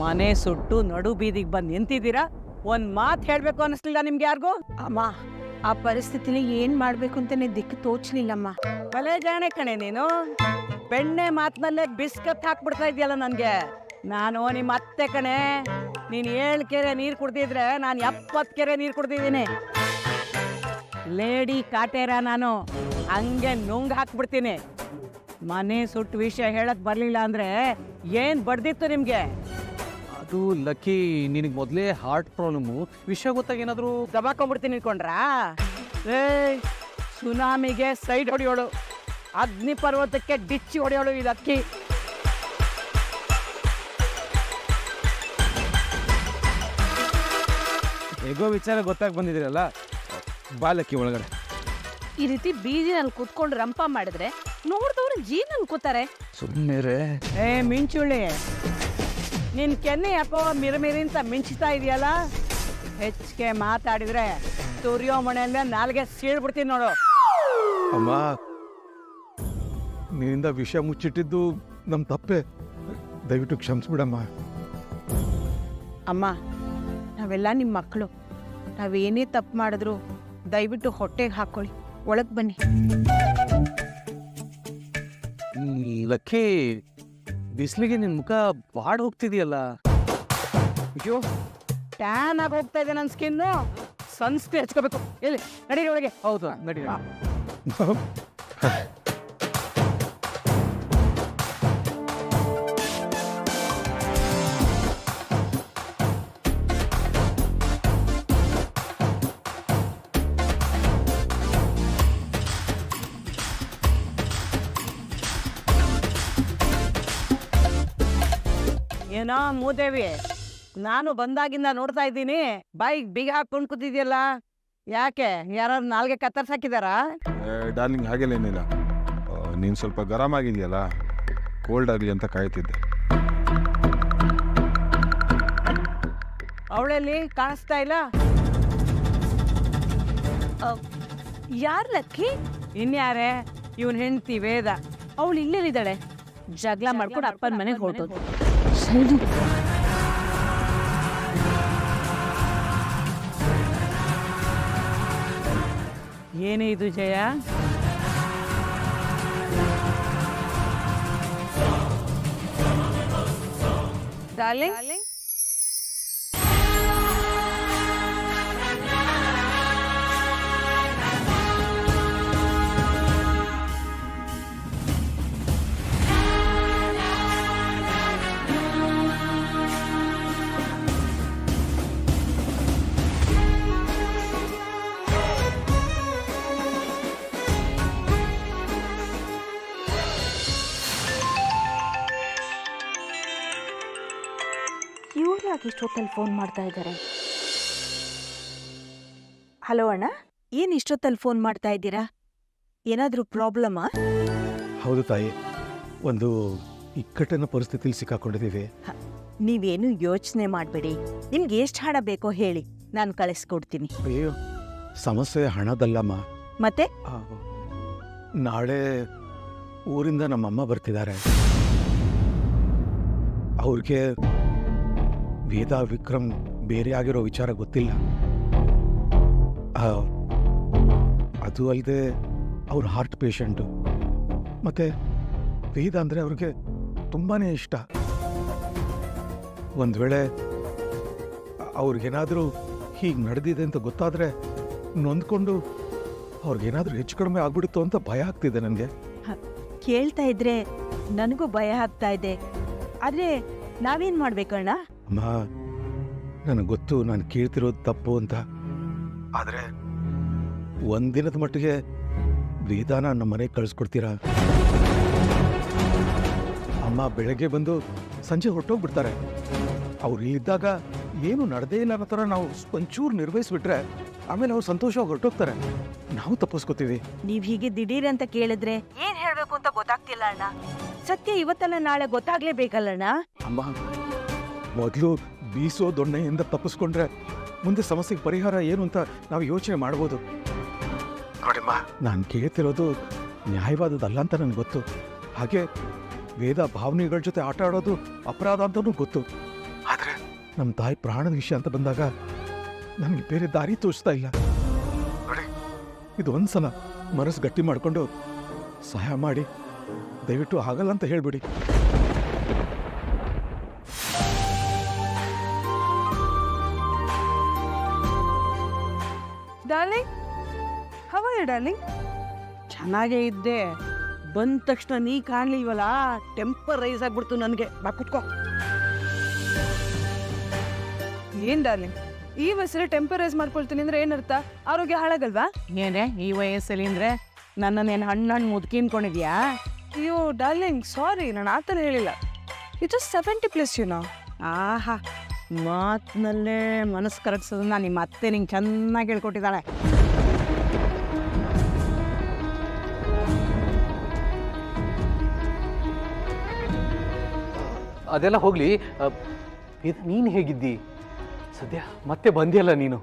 ಮನೆ ಸುಟ್ಟು ನಡು ಬೀದಿಗೆ ಬಂದು ನಿಂತಿದ್ದೀರಾ? ಒಂದ್ ಮಾತು ಹೇಳ್ಬೇಕು ಅನಿಸ್ಲಿಲ್ಲ ನಿಮ್ಗೆ ಯಾರಿಗೂ? ಅಮ್ಮ, ಆ ಪರಿಸ್ಥಿತಿಲಿ ಏನ್ ಮಾಡ್ಬೇಕು ಅಂತಾನೆ ದಿಕ್ಕು ತೋಚ್ಲಿಲ್ಲಮ್ಮ. ಬಲೆ ಜಾಣೆ ಕಣೆ ನೀನು. ಬೆಣ್ಣೆ ಮಾತಿನಲ್ಲೇ ಬಿಸ್ಕತ್ ಹಾಕ್ಬಿಡ್ತಾ ಇದೆಯಲ್ಲ ನನ್ಗೆ. ನಾನು ನಿಮ್ಮ ಅತ್ತೆ ಕಣೆ. ನೀನ್ 7 ಕೆರೆ ನೀರು ಕುಡ್ದಿದ್ರೆ ನಾನು 70 ಕೆರೆ ನೀರು ಕುಡ್ದಿದ್ದೀನಿ. ಲೇಡಿ ಕಾಟೇರ ನಾನು. ಹಂಗೆ ನುಂಗ್ ಹಾಕ್ಬಿಡ್ತೀನಿ. ಮನೆ ಸುಟ್ಟು ವಿಷಯ ಹೇಳಕ್ ಬರ್ಲಿಲ್ಲ ಅಂದ್ರೆ ಏನ್ ಬಡ್ದಿತ್ತು ನಿಮ್ಗೆ? ಅದು ಲಕ್ಕಿ, ನಿನಗೆ ಮೊದಲೇ ಹಾರ್ಟ್ ಪ್ರಾಬ್ಲಮ್ಮು. ವಿಷಯ ಗೊತ್ತಾಗ ಏನಾದರೂ ದಬಾಕೊಂಡ್ಬಿಡ್ತೀನಿ ಅನ್ಕೊಂಡ್ರಾ? ಸುನಾಮಿಗೆ ಸೈಡ್ ಹೊಡೆಯೋಳು, ಅಗ್ನಿ ಪರ್ವತಕ್ಕೆ ಡಿಚ್ಚಿ ಹೊಡೆಯೋಳು ಇದು ಅಕ್ಕಿ. ಹೇಗೋ ವಿಚಾರ ಗೊತ್ತಾಗಿ ಬಂದಿದ್ದೀರಲ್ಲ, ಬಾಲಕ್ಕಿ ಒಳಗಡೆ. ಈ ರೀತಿ ಬೀದಿನಲ್ಲಿ ಕುತ್ಕೊಂಡು ರಂಪ ಮಾಡಿದ್ರೆ ನೋಡ್ದವ್ರು ಜೀನ್ ಅನ್ಕೋತಾರೆ. ಸುಮ್ಮನೆ ಮಿಂಚುಳ್ಳಿ, ನಿನ್ ಕೆನ್ನೆ ಯಾಕೋ ಮಿರಮಿರಿಂತ ಮಿಂಚ್ತಾ ಇದೆಯಲ್ಲ? ಹೆಚ್ಚಿಗೆ ಮಾತಾಡಿದ್ರೆ ತುರಿಯೋ ಮನೆಯಿಂದ ನಾಲ್ಗೆ ಸೀಳ್ಬಿಡ್ತೀನಿ ನೋಡು. ಅಮ್ಮ, ನಿನ್ನಿಂದ ವಿಷಯ ಮುಚ್ಚಿಟ್ಟಿದ್ದು ನಮ್ಮ ತಪ್ಪೆ. ದಯವಿಟ್ಟು ಕ್ಷಮಿಸ್ಬಿಡಮ್ಮ. ಅಮ್ಮ, ನಾವೆಲ್ಲ ನಿಮ್ಮ ಮಕ್ಕಳು. ನಾವೇನೇ ತಪ್ಪು ಮಾಡಿದ್ರು ದಯವಿಟ್ಟು ಹೊಟ್ಟೆಗೆ ಹಾಕೊಳ್ಳಿ. ಒಳಗೆ ಬನ್ನಿ. ಲಕ್ಕಿ, ಬಿಸಿಲಿಗೆ ನಿನ್ನ ಮುಖ ಬಾಡ್ ಹೋಗ್ತಿದೆಯಲ್ಲ. ಅಯ್ಯೋ, ಟ್ಯಾನ್ ಆಗಿ ಹೋಗ್ತಾ ಇದೆ ನನ್ನ ಸ್ಕಿನ್ನು. ಸನ್ಸ್ಕ್ರೀನ್ ಹಚ್ಕೋಬೇಕು. ಎಲ್ಲಿ ನಡೀರಿ ಒಳಗೆ. ಹೌದು, ನಡಿ. ಏನೋ ಮೂದೇವಿ, ನಾನು ಬಂದಾಗಿಂದ ನೋಡ್ತಾ ಇದ್ದೀನಿ ಬಾಯಿಗೆ ಬೀಗ ಹಾಕೊಂಡು ಕೂತಿದ್ಯಲ್ಲ. ಯಾಕೆ, ಯಾರು ನಾಲ್ಗೆ ಕತ್ತರ್ಸ್ ಹಾಕಿದಾರಾ? ಡಾರ್ಲಿಂಗ್, ಹಾಗೆಲ್ಲ ಏನಿಲ್ಲ. ನೀನು ಸ್ವಲ್ಪ ಗರಂ ಆಗಿದೆಯಲ್ಲ, ಕೋಲ್ಡ್ ಆಗಲಿ ಅಂತ ಕಾಯ್ತಿದ್ದೆ. ಅವಳಲ್ಲಿ ಕಾಣಿಸ್ತಾ ಇಲ್ಲ. ಯಾರ್ ಲಕ್ಕಿ? ಇನ್ಯಾರೇ? ಇವನ್ ಹೆಂಡ್ತಿ ವೇದ. ಅವಳು ಇಲ್ಲೇನಿದ್ದಾಳೆ? ಜಗಳ ಮಾಡ್ಕೊಂಡು ಅಪ್ಪನ ಮನೆಗೆ ಹೊರಟೋದು. ಏನೇ ಇದು ಜಯ? ಡಾರ್ಲಿಂಗ್, ಇವ್ರು ಯಾಕೆ ಇಷ್ಟೊತ್ತಲ್ಲಿ ಫೋನ್ ಮಾಡ್ತಾ ಇದ್ದಾರೆ? ಹಲೋ ಅಣ್ಣ, ಏನ್ ಇಷ್ಟೊತ್ತಲ್ಲಿ ಫೋನ್ ಮಾಡ್ತಾ ಇದ್ದೀರಾ? ಏನಾದರೂ ಪ್ರಾಬ್ಲಮಾ? ಹೌದು ತಾಯಿ, ಒಂದು ಇಕ್ಕಟ್ಟಿನ ಪರಿಸ್ಥಿತಿಲಿ ಸಿಕ್ಕಾಕೊಂಡಿದ್ದೀವಿ. ನೀವೇನು ಯೋಚನೆ ಮಾಡಬೇಡಿ. ನಿಮ್ಗೆ ಎಷ್ಟು ಹಣ ಬೇಕೋ ಹೇಳಿ, ನಾನು ಕಳಿಸ್ಕೊಡ್ತೀನಿ. ಅಯ್ಯೋ, ಸಮಸ್ಯೆ ಹಣದಲ್ಲಮ್ಮ. ಮತ್ತೆ ನಾಳೆ ಊರಿಂದ ನಮ್ಮಮ್ಮ ಬರ್ತಿದ್ದಾರೆ. ಅವ್ರಿಗೆ ವೇದ ವಿಕ್ರಮ್ ಬೇರೆ ಆಗಿರೋ ವಿಚಾರ ಗೊತ್ತಿಲ್ಲ. ಅದು ಅಲ್ಲದೆ ಅವ್ರ ಹಾರ್ಟ್ ಪೇಷಂಟು. ಮತ್ತೆ ವೇದ ಅಂದರೆ ಅವ್ರಿಗೆ ತುಂಬಾ ಇಷ್ಟ. ಒಂದು ವೇಳೆ ಅವ್ರಿಗೇನಾದರೂ ಹೀಗೆ ನಡೆದಿದೆ ಅಂತ ಗೊತ್ತಾದರೆ ನೊಂದ್ಕೊಂಡು ಅವ್ರಿಗೇನಾದರೂ ಹೆಚ್ಚು ಕಡಿಮೆ ಆಗ್ಬಿಡುತ್ತೋ ಅಂತ ಭಯ ಆಗ್ತಿದೆ ನನಗೆ. ಕೇಳ್ತಾ ಇದ್ರೆ ನನಗೂ ಭಯ ಆಗ್ತಾ ಇದೆ. ಆದ್ರೆ ನಾವೇನ್ ಮಾಡ್ಬೇಕಣ್ಣ? ಅಮ್ಮ, ನನಗೆ ಗೊತ್ತು ನಾನು ಕೇಳ್ತಿರೋದು ತಪ್ಪು ಅಂತ. ಆದರೆ ಒಂದಿನದ ಮಟ್ಟಿಗೆ ವೇದಾನ ನಮ್ಮ ಮನೆಗೆ ಕಳಿಸ್ಕೊಡ್ತೀರಾ? ಅಮ್ಮ ಬೆಳಗ್ಗೆ ಬಂದು ಸಂಜೆ ಹೊರಟೋಗ್ಬಿಡ್ತಾರೆ. ಅವ್ರು ಇಲ್ಲಿದ್ದಾಗ ಏನು ನಡೆದೇ ಇಲ್ಲ ಅನ್ನೋ ಥರ ನಾವು ಒಂಚೂರು ನಿರ್ವಹಿಸ್ಬಿಟ್ರೆ ಆಮೇಲೆ ಅವ್ರು ಸಂತೋಷವಾಗಿ ಹೊರಟೋಗ್ತಾರೆ. ನಾವು ತಪ್ಪಿಸ್ಕೋತೀವಿ. ನೀವ್ ಹೀಗೆ ದಿಢೀರ್ ಅಂತ ಕೇಳಿದ್ರೆ ಏನ್ ಹೇಳ್ಬೇಕು ಅಂತ ಗೊತ್ತಾಗ್ತಿಲ್ಲ ಅಣ್ಣ. ಸತ್ಯ ಇವತ್ತಲ್ಲ ನಾಳೆ ಗೊತ್ತಾಗ್ಲೇಬೇಕಲ್ಲಣ್ಣ. ಅಮ್ಮ, ಮೊದಲು ಬೀಸೋ ದೊಣ್ಣೆಯಿಂದ ತಪ್ಪಿಸ್ಕೊಂಡ್ರೆ ಮುಂದೆ ಸಮಸ್ಯೆಗೆ ಪರಿಹಾರ ಏನು ಅಂತ ನಾವು ಯೋಚನೆ ಮಾಡ್ಬೋದು. ನೋಡಿಮ್ಮ, ನಾನು ಕೇಳ್ತಿರೋದು ನ್ಯಾಯವಾದದಲ್ಲ ಅಂತ ನನಗೆ ಗೊತ್ತು. ಹಾಗೆ ವೇದ ಭಾವನೆಗಳ ಜೊತೆ ಆಟ ಆಡೋದು ಅಪರಾಧ ಅಂತನೂ ಗೊತ್ತು. ಆದರೆ ನಮ್ಮ ತಾಯಿ ಪ್ರಾಣದ ವಿಷಯ ಅಂತ ಬಂದಾಗ ನನಗೆ ಬೇರೆ ದಾರಿ ತೋರಿಸ್ತಾ ಇಲ್ಲ ನೋಡಿ. ಇದು ಒಂದ್ಸಲ ಮನಸ್ಸು ಗಟ್ಟಿ ಮಾಡಿಕೊಂಡು ಸಹಾಯ ಮಾಡಿ, ದಯವಿಟ್ಟು ಆಗಲ್ಲ ಅಂತ ಹೇಳ್ಬಿಡಿ. Darling, how are you darling? ಚೆನ್ನಾಗೇ ಇದ್ದೆ, ಬಂದ ತಕ್ಷಣ ನೀ ಕಾಣ್ಲಿಲ್ವಲ್ಲ, ಟೆಂಪರ್ ರೈಸ್ ಆಗ್ಬಿಡ್ತು ನನಗೆ. ಬಾ ಕುತ್ಕೋ. ಏನ್ ಡಾರ್ಲಿಂಗ್, ಈ ವಯಸ್ಸಲ್ಲಿ ಟೆಂಪರೈಸ್ ಮಾಡ್ಕೊಳ್ತೀನಿ ಅಂದ್ರೆ ಏನರ್ಥ? ಆರೋಗ್ಯ ಹಾಳಾಗಲ್ವಾ? ಏನೇ ಈ ವಯಸ್ಸಲ್ಲಿ ಅಂದ್ರೆ ನನ್ನನ್ನೇನು ಹಣ್ಣು ಮುದುಕಿ ಅನ್ಕೊಂಡಿದ್ಯಾ? ಅಯ್ಯೋ ಡಾರ್ಲಿಂಗ್, ಸಾರಿ, ನಾನು ಆ ಥರ ಹೇಳಿಲ್ಲ. It just 70+ you know. ಆಹಾ, ಮಾತಿನಲ್ಲೇ ಮನಸ್ಸು ಕರಗಿಸೋದನ್ನ ನಿಮ್ಮ ಅತ್ತೆ ನಿಂಗೆ ಚೆನ್ನಾಗಿ ಹೇಳ್ಕೊಟ್ಟಿದ್ದಾಳೆ. ಅದೆಲ್ಲ ಹೋಗಲಿ, ನೀನು ಹೇಗಿದ್ದಿ? ಸದ್ಯ ಮತ್ತೆ ಬಂದಿಯಲ್ಲ ನೀನು.